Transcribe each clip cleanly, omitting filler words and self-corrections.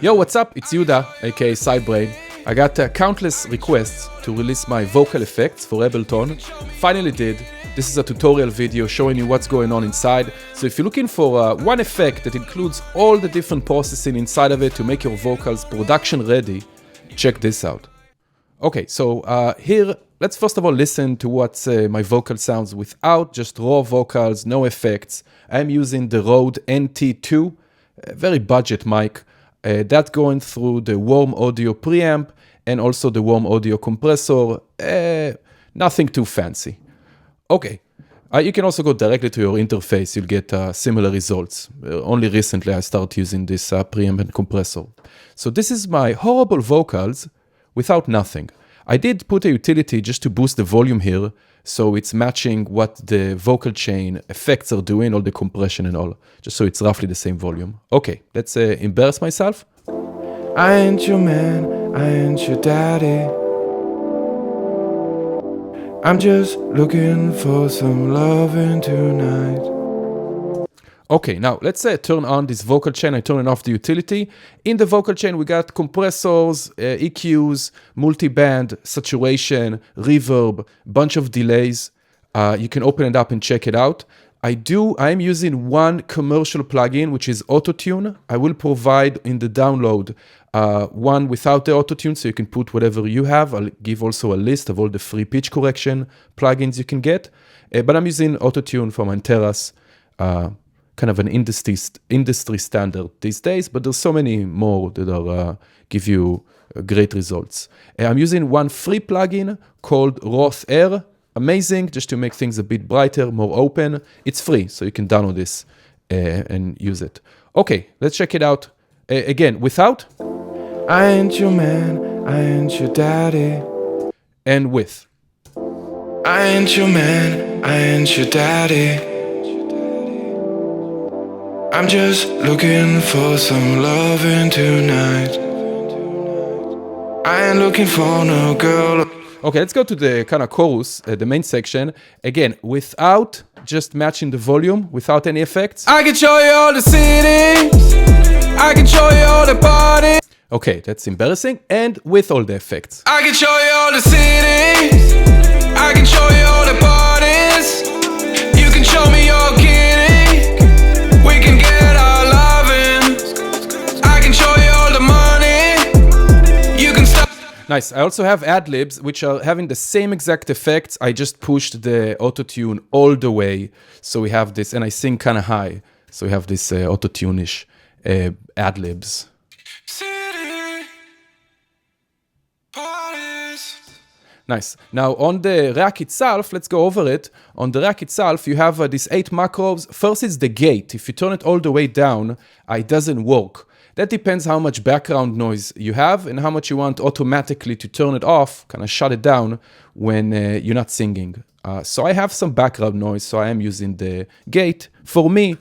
Yo, what's up? It's Yuda, aka Sidebrain. I got countless requests to release my vocal effects for Ableton. Finally did. This is a tutorial video showing you what's going on inside. So if you're looking for one effect that includes all the different processing inside of it to make your vocals production ready, check this out. Okay, so here, let's first of all listen to what my vocal sounds without just raw vocals, no effects. I'm using the Rode NT2, a very budget mic. That's going through the warm audio preamp and also the warm audio compressor. Nothing too fancy. Okay, you can also go directly to your interface. You'll get similar results. Only recently I started using this preamp and compressor. So this is my horrible vocals without nothing. I did put a utility just to boost the volume here, so it's matching what the vocal chain effects are doing, all the compression and all, just so it's roughly the same volume. Okay, let's embarrass myself. I ain't your man, I ain't your daddy. I'm just looking for some loving tonight. Okay, now let's turn on this vocal chain. I turn off the utility. In the vocal chain, we got compressors, EQs, multiband, saturation, reverb, bunch of delays. You can open it up and check it out. I'm using one commercial plugin, which is Autotune. I will provide in the download one without the Autotune, so you can put whatever you have. I'll give also a list of all the free pitch correction plugins you can get. But I'm using Autotune from Anteras. Kind of an industry standard these days, but there's so many more that are give you great results. I'm using one free plugin called Roth Air. Amazing, just to make things a bit brighter, more open. It's free, so you can download this and use it. Okay, let's check it out. Again, without. I ain't your man, I ain't your daddy. And with. I ain't your man, I ain't your daddy. I'm just looking for some loving tonight. I ain't looking for no girl. Okay, let's go to the kind of chorus, the main section. Again, without just matching the volume, without any effects. I can show you all the cities. I can show you all the parties. Okay, that's embarrassing. And with all the effects. I can show you all the cities. I can show you all the parties. You can show me your kitty. We can get our loving. I can show you all the money. You can stop. Nice. I also have Ad-Libs, which are having the same exact effects. I just pushed the autotune all the way. So we have this, and I sing kind of high. So we have this autotune-ish Ad-Libs. Nice. Now on the rack itself, let's go over it. On the rack itself, you have these 8 macros. First is the gate. If you turn it all the way down, it doesn't work. That depends how much background noise you have and how much you want automatically to turn it off, kind of shut it down when you're not singing. So I have some background noise, so I am using the gate. For me,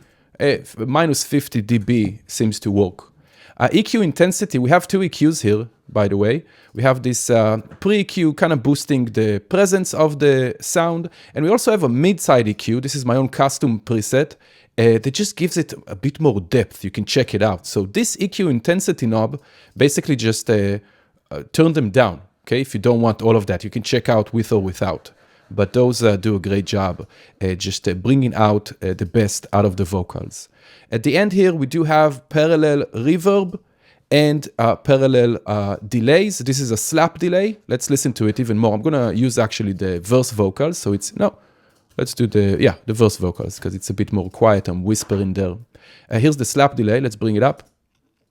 minus 50 dB seems to work. EQ intensity, we have 2 EQs here, by the way. We have this pre-EQ kind of boosting the presence of the sound. And we also have a mid-side EQ. This is my own custom preset that just gives it a bit more depth. You can check it out. So this EQ intensity knob basically just turn them down. Okay, if you don't want all of that, you can check out with or without. But those do a great job just bringing out the best out of the vocals. At the end here, we do have parallel reverb and parallel delays. This is a slap delay. Let's listen to it even more. I'm going to use actually the verse vocals. So let's do the verse vocals because it's a bit more quiet. I'm whispering there. Here's the slap delay. Let's bring it up.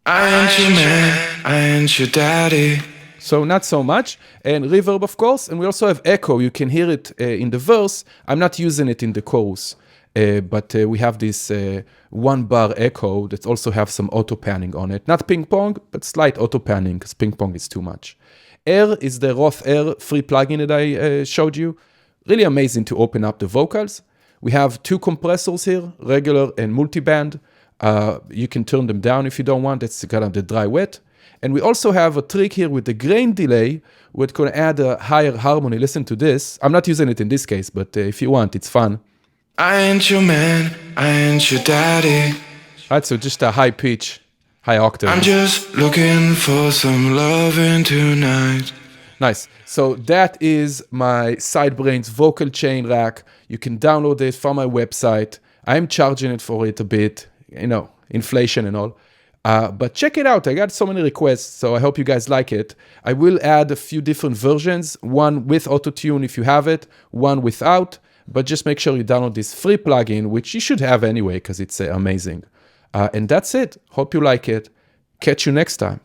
I ain't your man, I ain't your daddy. So not so much. And reverb, of course. And we also have echo. You can hear it in the verse. I'm not using it in the chorus. But we have this 1-bar echo that also have some auto panning on it. Not ping pong, but slight auto panning because ping pong is too much. Air is the Roth Air free plugin that I showed you. Really amazing to open up the vocals. We have 2 compressors here, regular and multiband. You can turn them down if you don't want. That's kind of the dry wet. And we also have a trick here with the grain delay. We're going to add a higher harmony. Listen to this. I'm not using it in this case, but if you want, it's fun. I ain't your man, I ain't your daddy. Right, so just a high pitch high octave. I'm just looking for some loving tonight. Nice. So that is my Sidebrains vocal chain rack. You can download it from my website. I'm charging it for it a bit, inflation and all. But check it out. I got so many requests, so I hope you guys like it. I will add a few different versions, one with auto-tune if you have it, one without, but just make sure you download this free plugin, which you should have anyway, because it's amazing. And that's it. Hope you like it. Catch you next time.